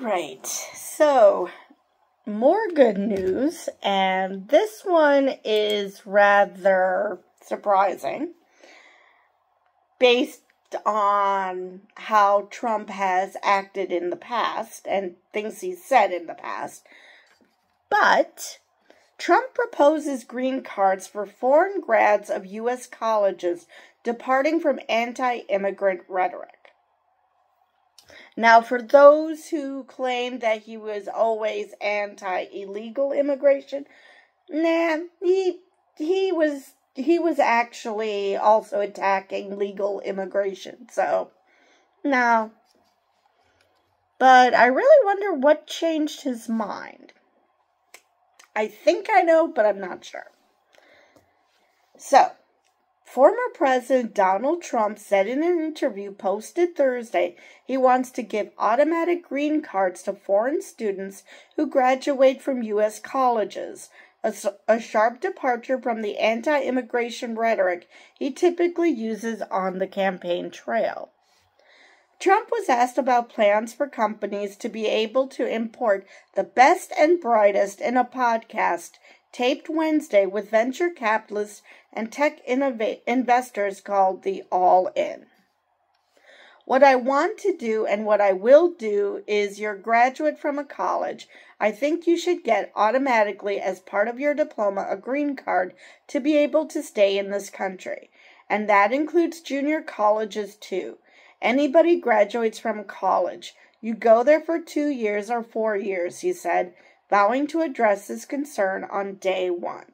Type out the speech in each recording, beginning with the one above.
right, so more good news, and this one is rather surprising based on how Trump has acted in the past and things he's said in the past. But Trump proposes green cards for foreign grads of U.S. colleges departing from anti-immigrant rhetoric. Now, for those who claim that he was always anti-illegal immigration, he was actually also attacking legal immigration. So, no. But I really wonder what changed his mind. I think I know, but I'm not sure. So, former President Donald Trump said in an interview posted Thursday he wants to give automatic green cards to foreign students who graduate from U.S. colleges, a sharp departure from the anti-immigration rhetoric he typically uses on the campaign trail. Trump was asked about plans for companies to be able to import the best and brightest in a podcast taped Wednesday with venture capitalists and tech investors called the All In. What I want to do and what I will do is you're a graduate from a college. I think you should get automatically as part of your diploma a green card to be able to stay in this country. And that includes junior colleges too. Anybody graduates from college. You go there for 2 years or 4 years, he said, vowing to address this concern on day one.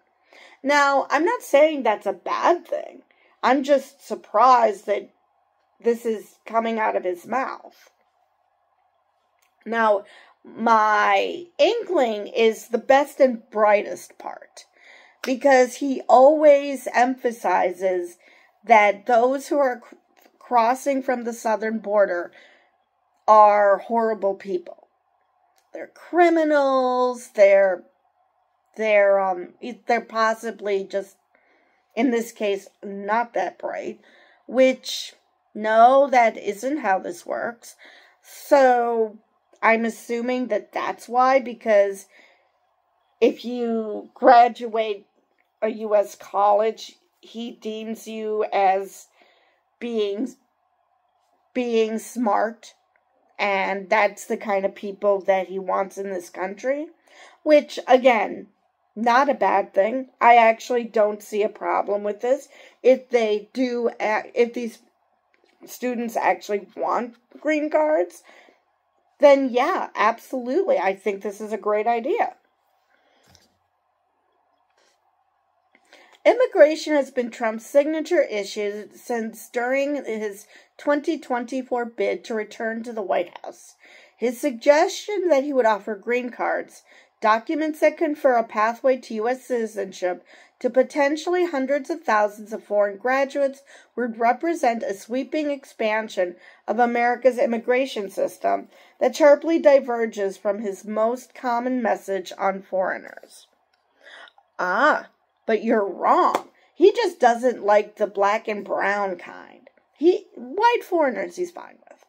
Now, I'm not saying that's a bad thing. I'm just surprised that this is coming out of his mouth. Now, my inkling is the best and brightest part, because he always emphasizes that those who are crossing from the southern border are horrible people. They're criminals, they're possibly just, in this case, not that bright, which, no, that isn't how this works. So, I'm assuming that that's why, because if you graduate a U.S. college, he deems you as being smart, and that's the kind of people that he wants in this country, which, again, not a bad thing. I actually don't see a problem with this. If these students actually want green cards, then yeah, absolutely. I think this is a great idea. Immigration has been Trump's signature issue since during his 2024 bid to return to the White House. His suggestion that he would offer green cards, documents that confer a pathway to U.S. citizenship, to potentially hundreds of thousands of foreign graduates would represent a sweeping expansion of America's immigration system that sharply diverges from his most common message on foreigners. But you're wrong. He just doesn't like the black and brown kind. White foreigners he's fine with.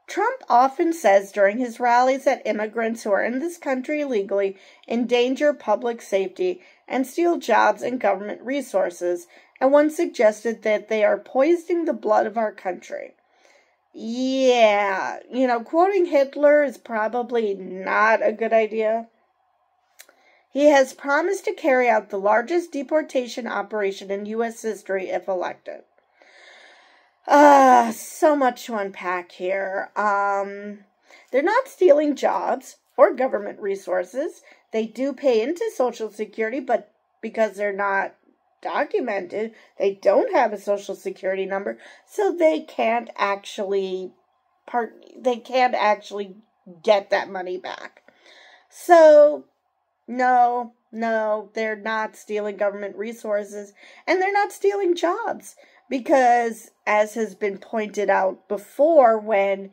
Trump often says during his rallies that immigrants who are in this country illegally endanger public safety and steal jobs and government resources, and once suggested that they are poisoning the blood of our country. Yeah, quoting Hitler is probably not a good idea. He has promised to carry out the largest deportation operation in U.S. history if elected. So much to unpack here. They're not stealing jobs or government resources. They do pay into Social Security, but because they're not documented, they don't have a Social Security number, so they can't actually get that money back. So, no, they're not stealing government resources, and they're not stealing jobs, because, as has been pointed out before, when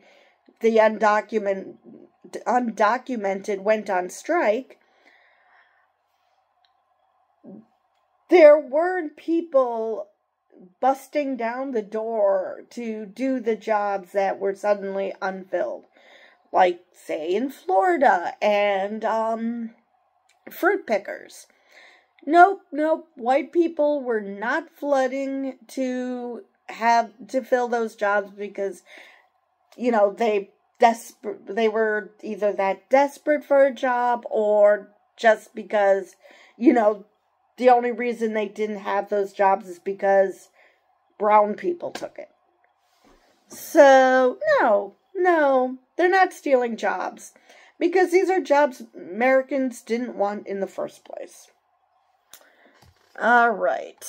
the undocumented went on strike, there weren't people busting down the door to do the jobs that were suddenly unfilled. Like, say, in Florida, and, fruit pickers. Nope, white people were not flooding to fill those jobs because, they were either that desperate for a job or just because, the only reason they didn't have those jobs is because brown people took it. So, no, they're not stealing jobs because these are jobs Americans didn't want in the first place. All right.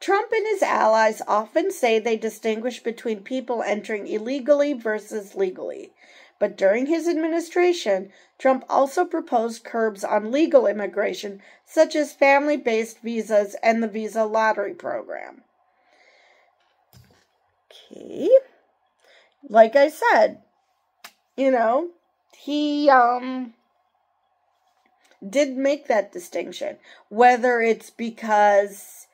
Trump and his allies often say they distinguish between people entering illegally versus legally. But during his administration, Trump also proposed curbs on legal immigration, such as family-based visas and the visa lottery program. Okay. Like I said, he did make that distinction. Whether it's because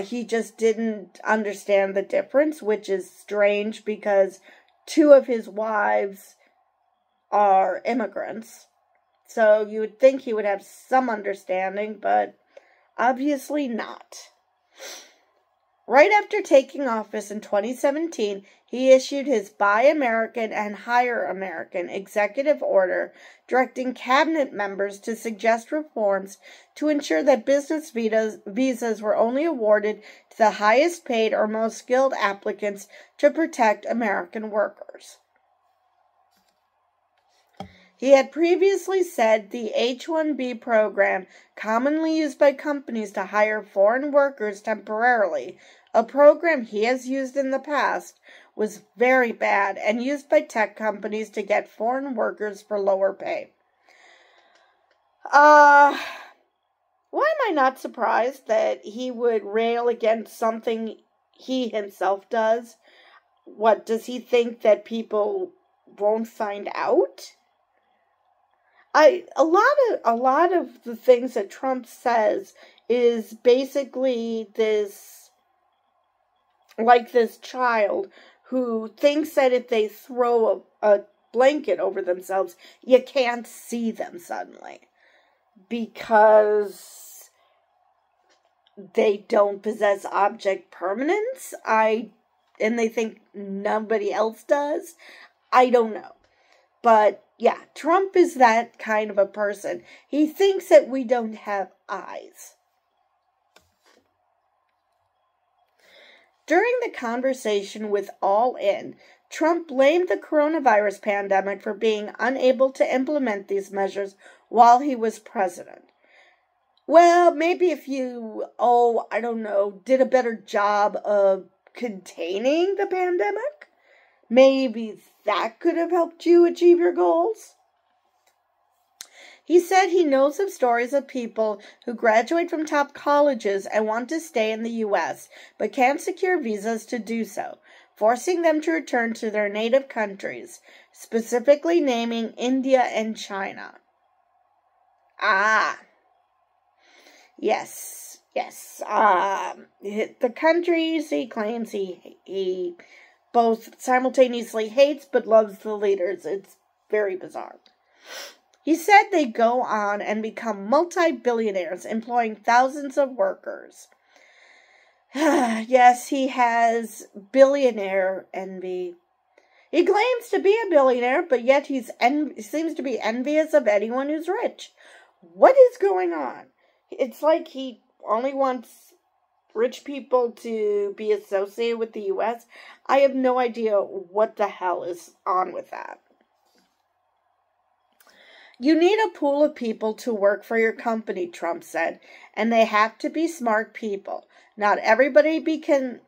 he just didn't understand the difference, which is strange because 2 of his wives are immigrants. So you would think he would have some understanding, but obviously not. Right after taking office in 2017, he issued his Buy American and Hire American executive order directing cabinet members to suggest reforms to ensure that business visas were only awarded to the highest paid or most skilled applicants to protect American workers. He had previously said the H-1B program, commonly used by companies to hire foreign workers temporarily, a program he has used in the past, was very bad and used by tech companies to get foreign workers for lower pay. Why am I not surprised that he would rail against something he himself does? What, does he think that people won't find out? A lot of the things that Trump says is basically this child who thinks that if they throw a blanket over themselves, you can't see them suddenly because they don't possess object permanence. And they think nobody else does. I don't know. But yeah, Trump is that kind of a person. He thinks that we don't have eyes. During the conversation with All In, Trump blamed the coronavirus pandemic for being unable to implement these measures while he was president. Well, maybe if you, did a better job of containing the pandemic, maybe that could have helped you achieve your goals. He said he knows of stories of people who graduate from top colleges and want to stay in the U.S., but can't secure visas to do so, forcing them to return to their native countries, specifically naming India and China. Yes. The countries he claims he both simultaneously hates but loves the leaders. It's very bizarre. He said they go on and become multi-billionaires, employing thousands of workers. Yes, he has billionaire envy. He claims to be a billionaire, but yet he seems to be envious of anyone who's rich. What is going on? It's like he only wants rich people to be associated with the U.S. I have no idea what the hell is on with that. You need a pool of people to work for your company, Trump said, and they have to be smart people. Not everybody can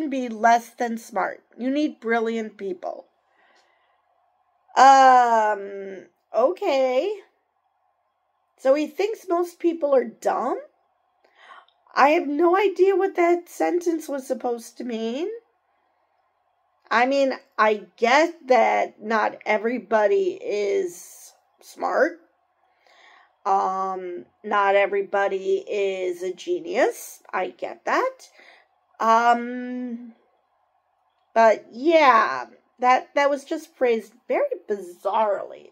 be less than smart. You need brilliant people. Okay. So he thinks most people are dumb? I have no idea what that sentence was supposed to mean. I mean, I get that not everybody is smart. Not everybody is a genius. I get that. But yeah, that was just phrased very bizarrely.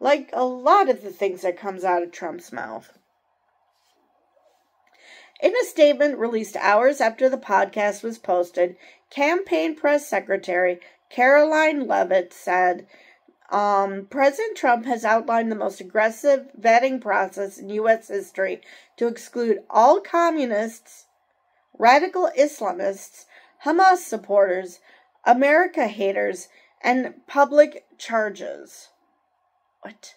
Like a lot of the things that comes out of Trump's mouth. In a statement released hours after the podcast was posted, campaign press secretary Caroline Leavitt said, President Trump has outlined the most aggressive vetting process in U.S. history to exclude all communists, radical Islamists, Hamas supporters, America haters, and public charges. What?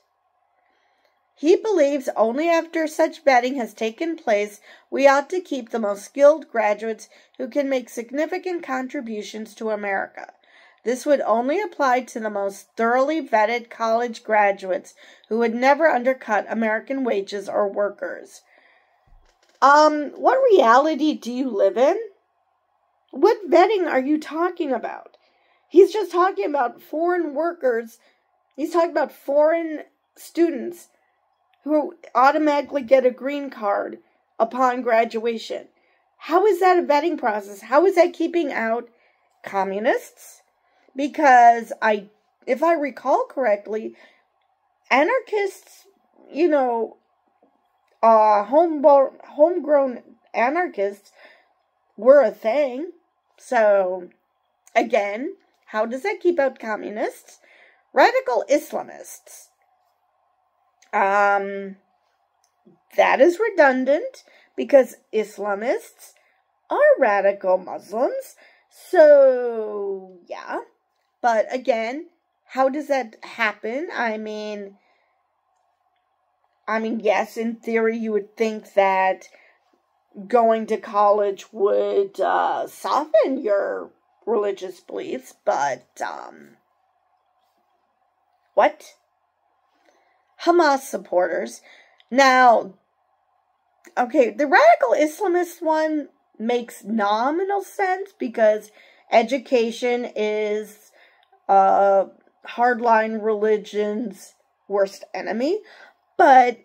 He believes only after such vetting has taken place, we ought to keep the most skilled graduates who can make significant contributions to America. This would only apply to the most thoroughly vetted college graduates who would never undercut American wages or workers. What reality do you live in? What vetting are you talking about? He's just talking about foreign workers. He's talking about foreign students who automatically get a green card upon graduation. How is that a vetting process? How is that keeping out communists? Because if I recall correctly, anarchists, homegrown anarchists were a thing. So, again, how does that keep out communists? Radical Islamists. That is redundant because Islamists are radical Muslims. So, yeah. But again, how does that happen? I mean, yes, in theory, you would think that going to college would soften your religious beliefs, but, what? Hamas supporters. Now, okay, the radical Islamist one makes nominal sense because education is hardline religion's worst enemy, but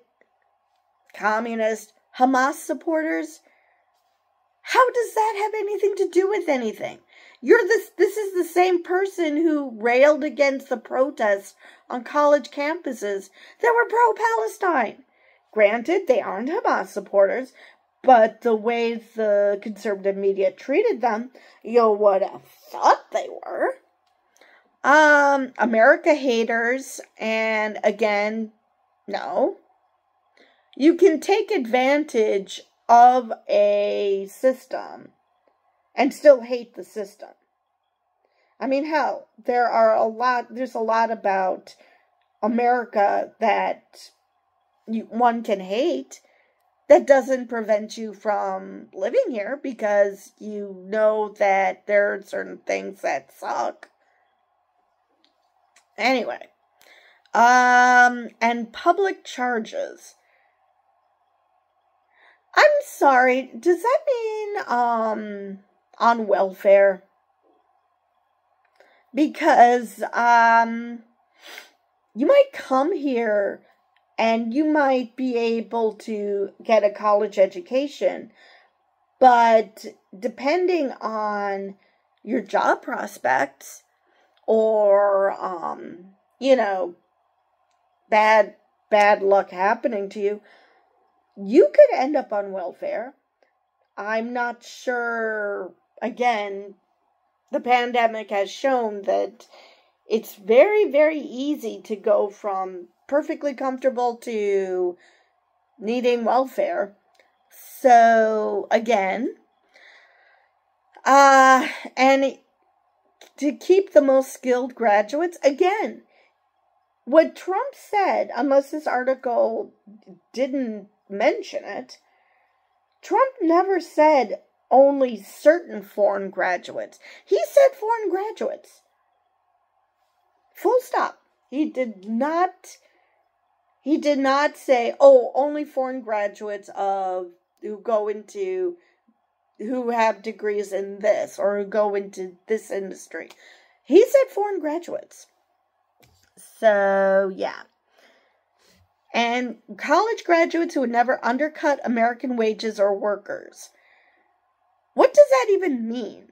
communist Hamas supporters, how does that have anything to do with anything? This is the same person who railed against the protests on college campuses that were pro-Palestine. Granted, they aren't Hamas supporters, but the way the conservative media treated them, you would have thought they were. America haters, and again, no. You can take advantage of a system and still hate the system. I mean, hell, there's a lot about America that one can hate. That doesn't prevent you from living here because you know that there are certain things that suck. Anyway, and public charges. I'm sorry, does that mean, on welfare? Because, you might come here and you might be able to get a college education, but depending on your job prospects or, bad luck happening to you, you could end up on welfare. I'm not sure, again, the pandemic has shown that it's very, very easy to go from perfectly comfortable to needing welfare. So, again, and to keep the most skilled graduates, again, what Trump said, unless this article didn't mention it, Trump never said only certain foreign graduates. He said foreign graduates. Full stop. He did not say, only foreign graduates who have degrees in this or who go into this industry. He said foreign graduates. So, yeah. and college graduates who would never undercut American wages or workers. What does that even mean?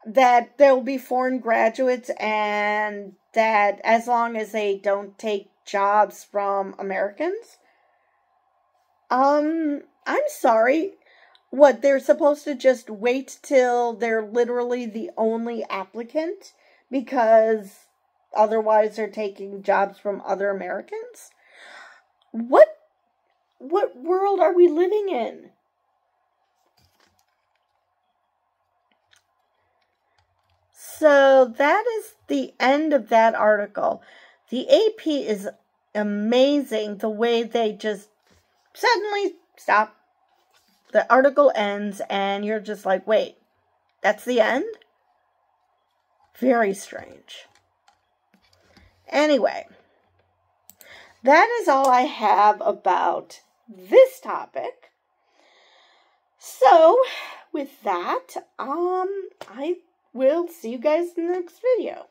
That there will be foreign graduates and that as long as they don't take jobs from Americans? I'm sorry. What, they're supposed to just wait till they're literally the only applicant because otherwise they're taking jobs from other Americans? What world are we living in? So that is the end of that article. The AP is amazing the way they just suddenly stop. The article ends and you're just like, wait, that's the end? Very strange. Anyway, that is all I have about this topic. So, with that, I will see you guys in the next video.